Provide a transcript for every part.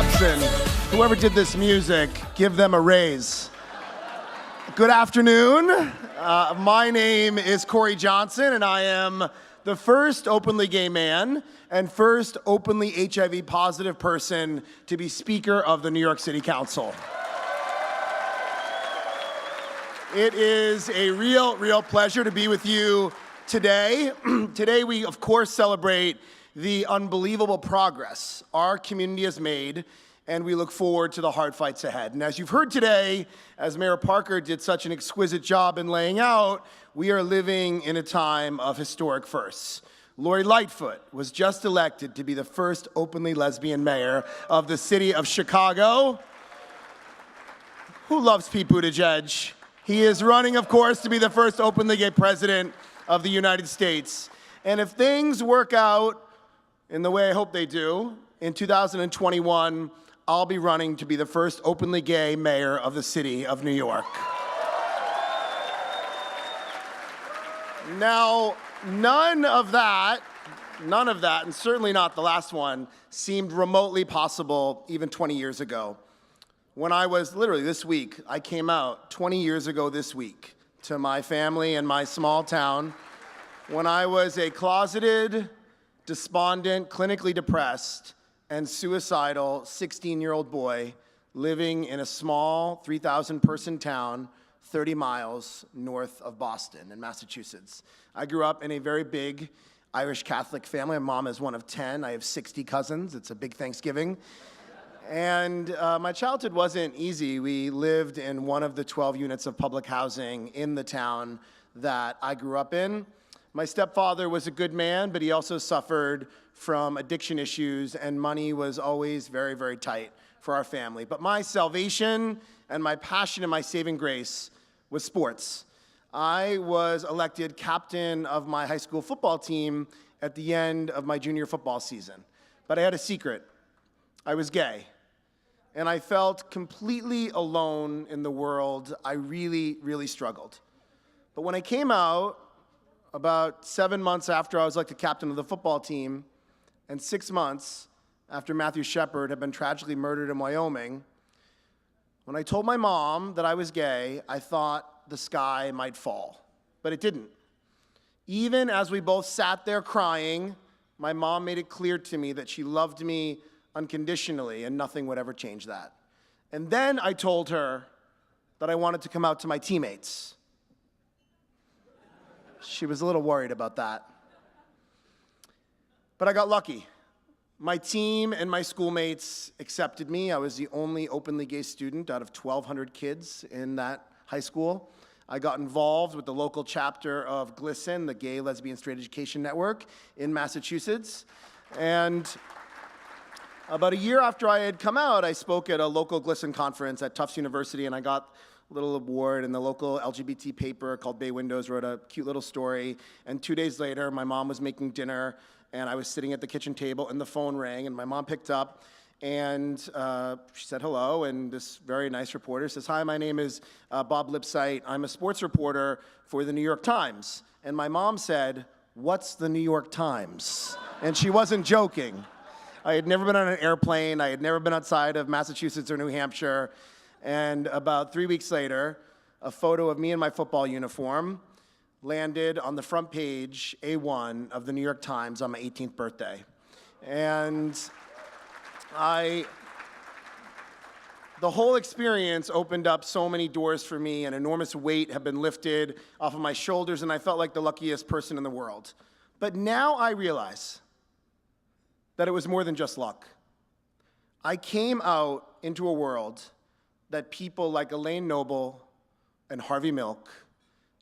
Jepsen, whoever did this music, give them a raise. Good afternoon. My name is Corey Johnson, and I am the first openly gay man and first openly HIV-positive person to be Speaker of the New York City Council. It is a real pleasure to be with you today. Today we, of course, celebrate the unbelievable progress our community has made, and we look forward to the hard fights ahead. And as you've heard today, as Mayor Parker did such an exquisite job in laying out, we are living in a time of historic firsts. Lori Lightfoot was just elected to be the first openly lesbian mayor of the city of Chicago. Who loves Pete Buttigieg? He is running, of course, to be the first openly gay president of the United States. And if things work out in the way I hope they do, in 2021, I'll be running to be the first openly gay mayor of the city of New York. Now, none of that, and certainly not the last one, seemed remotely possible even 20 years ago. When I was, literally this week, I came out 20 years ago this week to my family in my small town when I was a closeted, despondent, clinically depressed, and suicidal 16-year-old boy living in a small 3,000-person town 30 miles north of Boston in Massachusetts. I grew up in a very big Irish Catholic family. My mom is one of 10. I have 60 cousins. It's a big Thanksgiving. And my childhood wasn't easy. We lived in one of the 12 units of public housing in the town that I grew up in. My stepfather was a good man, but he also suffered from addiction issues, and money was always very tight for our family. But my salvation and my passion and my saving grace was sports. I was elected captain of my high school football team at the end of my junior football season. But I had a secret. I was gay. And I felt completely alone in the world. I really struggled. But when I came out, about 7 months after I was elected captain of the football team, and 6 months after Matthew Shepard had been tragically murdered in Wyoming, when I told my mom that I was gay, I thought the sky might fall, but it didn't. Even as we both sat there crying, my mom made it clear to me that she loved me unconditionally and nothing would ever change that. And then I told her that I wanted to come out to my teammates. She was a little worried about that. But I got lucky. My team and my schoolmates accepted me. I was the only openly gay student out of 1,200 kids in that high school. I got involved with the local chapter of GLSEN, the Gay, Lesbian, Straight Education Network in Massachusetts. And about a year after I had come out, I spoke at a local GLSEN conference at Tufts University, and I got a little award, and the local LGBT paper called Bay Windows wrote a cute little story. And 2 days later, my mom was making dinner, and I was sitting at the kitchen table, and the phone rang, and my mom picked up, and she said hello, and this very nice reporter says, "Hi, my name is Bob Lipsyte. I'm a sports reporter for the New York Times." And my mom said, "What's the New York Times?" And she wasn't joking. I had never been on an airplane. I had never been outside of Massachusetts or New Hampshire. And about 3 weeks later, a photo of me in my football uniform landed on the front page, A1, of the New York Times on my 18th birthday. And the whole experience opened up so many doors for me. An enormous weight had been lifted off of my shoulders, and I felt like the luckiest person in the world. But now I realize that it was more than just luck. I came out into a world that people like Elaine Noble and Harvey Milk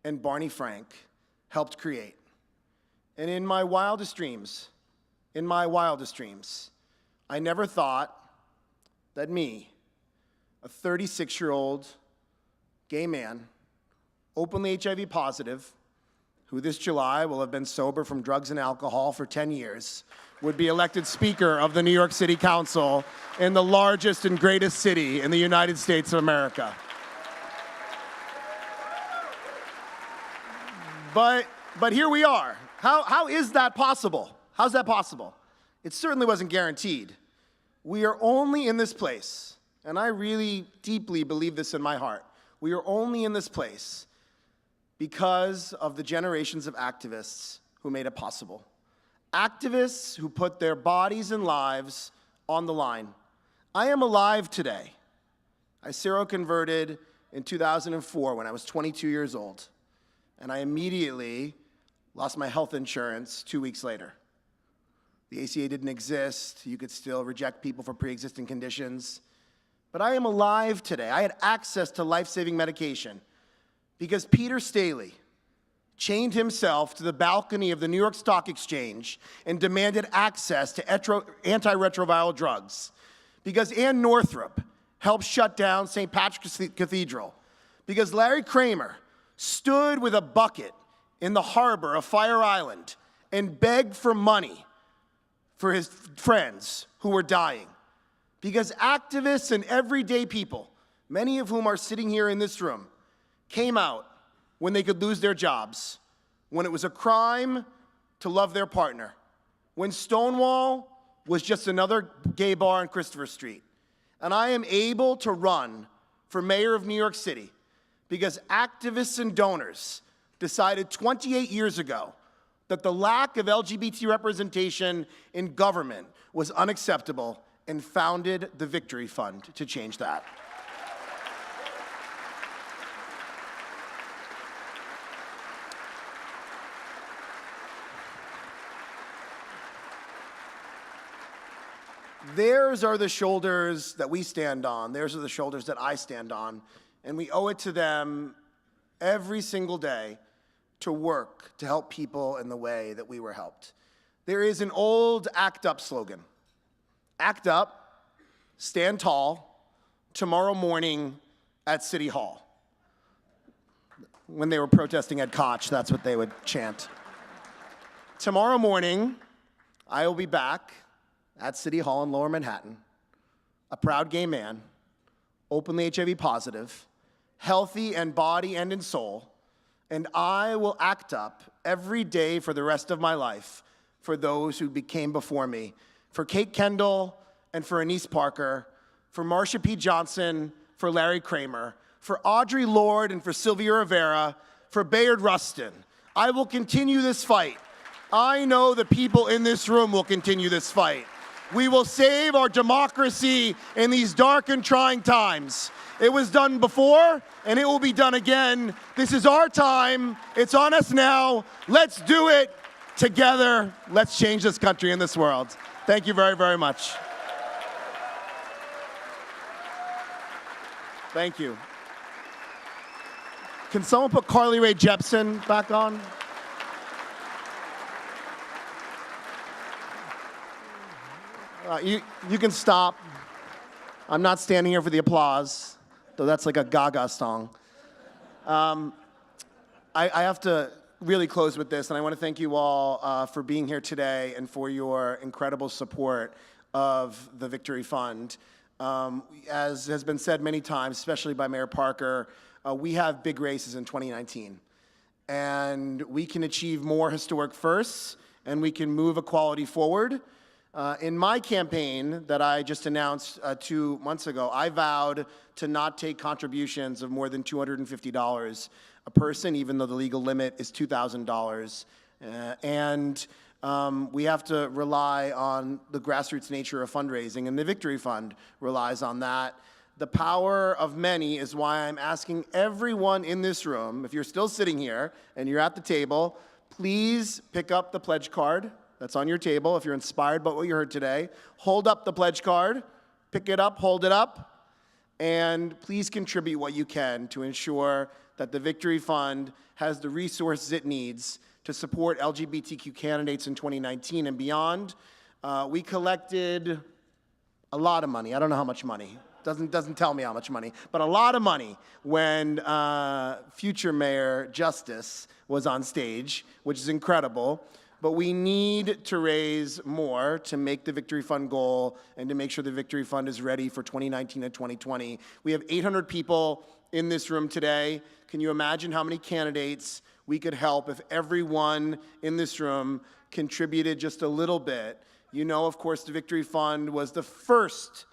and Barney Frank helped create. And in my wildest dreams, I never thought that me, a 36-year-old gay man, openly HIV positive, who this July will have been sober from drugs and alcohol for 10 years, would be elected Speaker of the New York City Council in the largest and greatest city in the United States of America. But here we are. How is that possible? How's that possible? It certainly wasn't guaranteed. We are only in this place, and I really deeply believe this in my heart, we are only in this place because of the generations of activists who made it possible. Activists who put their bodies and lives on the line. I am alive today. I seroconverted in 2004 when I was 22 years old, and I immediately lost my health insurance 2 weeks later. The ACA didn't exist. You could still reject people for pre-existing conditions. But I am alive today. I had access to life-saving medication because Peter Staley chained himself to the balcony of the New York Stock Exchange and demanded access to antiretroviral drugs. Because Ann Northrop helped shut down St. Patrick's Cathedral. Because Larry Kramer stood with a bucket in the harbor of Fire Island and begged for money for his friends who were dying. Because activists and everyday people, many of whom are sitting here in this room, came out when they could lose their jobs, when it was a crime to love their partner, when Stonewall was just another gay bar on Christopher Street. And I am able to run for mayor of New York City because activists and donors decided 28 years ago that the lack of LGBT representation in government was unacceptable and founded the Victory Fund to change that. Theirs are the shoulders that we stand on. Theirs are the shoulders that I stand on. And we owe it to them every single day to work to help people in the way that we were helped. There is an old ACT UP slogan. ACT UP, stand tall, tomorrow morning at City Hall. When they were protesting at Koch, that's what they would chant. Tomorrow morning, I will be back at City Hall in Lower Manhattan, a proud gay man, openly HIV positive, healthy in body and in soul, and I will act up every day for the rest of my life for those who came before me, for Kate Kendall and for Anise Parker, for Marsha P. Johnson, for Larry Kramer, for Audre Lorde and for Sylvia Rivera, for Bayard Rustin. I will continue this fight. I know the people in this room will continue this fight. We will save our democracy in these dark and trying times. It was done before, and it will be done again. This is our time. It's on us now. Let's do it together. Let's change this country and this world. Thank you very, very much. Thank you. Can someone put Carly Rae Jepsen back on? You can stop. I'm not standing here for the applause, though that's like a Gaga song. I have to really close with this, and I want to thank you all for being here today and for your incredible support of the Victory Fund. As has been said many times, especially by Mayor Parker, we have big races in 2019. And we can achieve more historic firsts, and we can move equality forward. In my campaign that I just announced 2 months ago, I vowed to not take contributions of more than $250 a person, even though the legal limit is $2,000. We have to rely on the grassroots nature of fundraising, and the Victory Fund relies on that. The power of many is why I'm asking everyone in this room, if you're still sitting here and you're at the table, please pick up the pledge card that's on your table. If you're inspired by what you heard today, hold up the pledge card, pick it up, hold it up, and please contribute what you can to ensure that the Victory Fund has the resources it needs to support LGBTQ candidates in 2019 and beyond. We collected a lot of money. I don't know how much money. Doesn't tell me how much money, but a lot of money when future Mayor Justice was on stage, which is incredible. But we need to raise more to make the Victory Fund goal and to make sure the Victory Fund is ready for 2019 and 2020. We have 800 people in this room today. Can you imagine how many candidates we could help if everyone in this room contributed just a little bit You know, of course, the Victory Fund was the first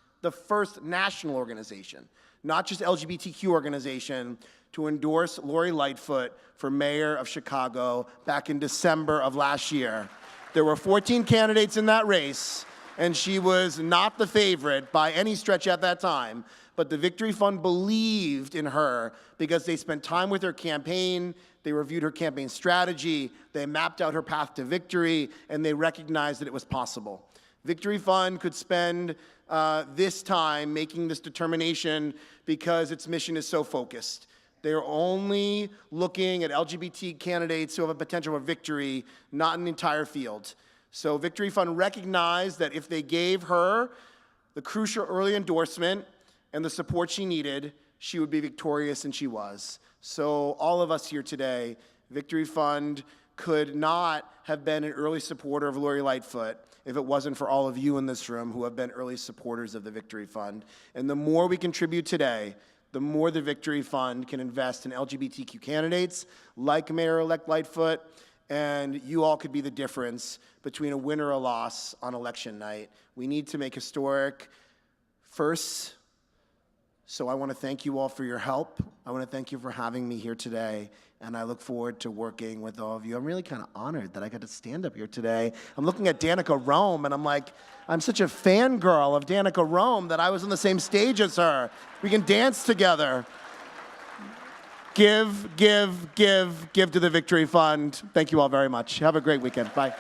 national organization, not just LGBTQ organization, to endorse Lori Lightfoot for mayor of Chicago back in December of last year. There were 14 candidates in that race, and she was not the favorite by any stretch at that time. But the Victory Fund believed in her because they spent time with her campaign, they reviewed her campaign strategy, they mapped out her path to victory, and they recognized that it was possible. Victory Fund could spend this time making this determination because its mission is so focused. They're only looking at LGBT candidates who have a potential for victory, not an entire field. So Victory Fund recognized that if they gave her the crucial early endorsement and the support she needed, she would be victorious, and she was. So all of us here today, Victory Fund could not have been an early supporter of Lori Lightfoot if it wasn't for all of you in this room who have been early supporters of the Victory Fund. And the more we contribute today, the more the Victory Fund can invest in LGBTQ candidates like Mayor-elect Lightfoot, and you all could be the difference between a win or a loss on election night. We need to make historic firsts. So I want to thank you all for your help. I want to thank you for having me here today, and I look forward to working with all of you. I'm really kind of honored that I got to stand up here today. I'm looking at Danica Rome, and I'm like, I'm such a fangirl of Danica Rome that I was on the same stage as her. We can dance together. Give to the Victory Fund. Thank you all very much. Have a great weekend. Bye.